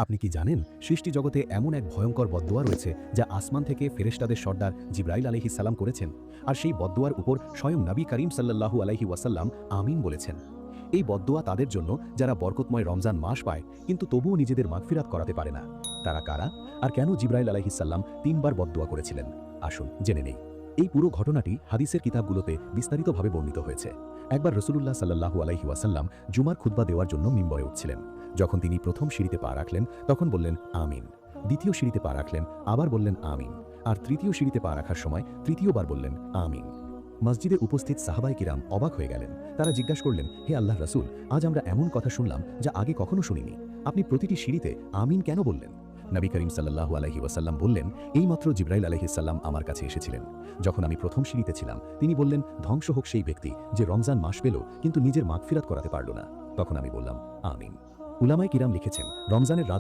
আপনি কি জানেন সৃষ্টি জগতে এমন এক ভয়ঙ্কর বদদোয়া রয়েছে যা আসমান থেকে ফেরেশতাদের সর্দার জিবরাইল আলাইহিস সালাম করেছেন, আর সেই বদদোয়ার উপর স্বয়ং নবী করিম সাল্লাল্লাহু আলাইহি ওয়াসাল্লাম আমিন বলেছেন। এই বদদোয়া তাদের জন্য যারা বরকতময় রমজান মাস পায় কিন্তু তবুও নিজেদের মাগফিরাত করাতে পারে না। তারা কারা, আর কেন জিবরাইল আলাইহিস সালাম 3 বার বদদোয়া করেছিলেন? আসুন জেনে নেই। এই পুরো ঘটনাটি হাদিসের কিতাবগুলোতে বিস্তারিতভাবে বর্ণিত হয়েছে। একবার রাসূলুল্লাহ সাল্লাল্লাহু আলাইহি ওয়াসাল্লাম জুমার খুতবা দেওয়ার জন্য মিম্বরে উঠছিলেন। যখন তিনি প্রথম সিঁড়িতে পা রাখলেন তখন বললেন আমিন, দ্বিতীয় সিঁড়িতে পা রাখলেন আবার বললেন আমিন, আর তৃতীয় সিঁড়িতে পা রাখার সময় তৃতীয়বার বললেন আমিন। মসজিদে উপস্থিত সাহাবায়ে কিরাম অবাক হয়ে গেলেন। তারা জিজ্ঞাসা করলেন, হে আল্লাহর রাসূল, আজ আমরা এমন কথা শুনলাম যা আগে কখনো শুনিনি। আপনি প্রতিটি সিঁড়িতে আমিন কেন বললেন? নবী করিম সাল্লাল্লাহু আলাইহি ওয়াসাল্লাম বললেন, এইমাত্র জিবরাইল আলাইহিস সালাম আমার কাছে এসেছিলেন। যখন আমি প্রথম সিঁড়িতে ছিলাম তিনি বললেন, ধ্বংস হোক সেই ব্যক্তি যে রমজান মাস পেল কিন্তু নিজের মাগফিরাত করাতে পারল না। তখন আমি বললাম আমিন। উলামায়ে কিরাম লিখেছেন, রমজানের রাত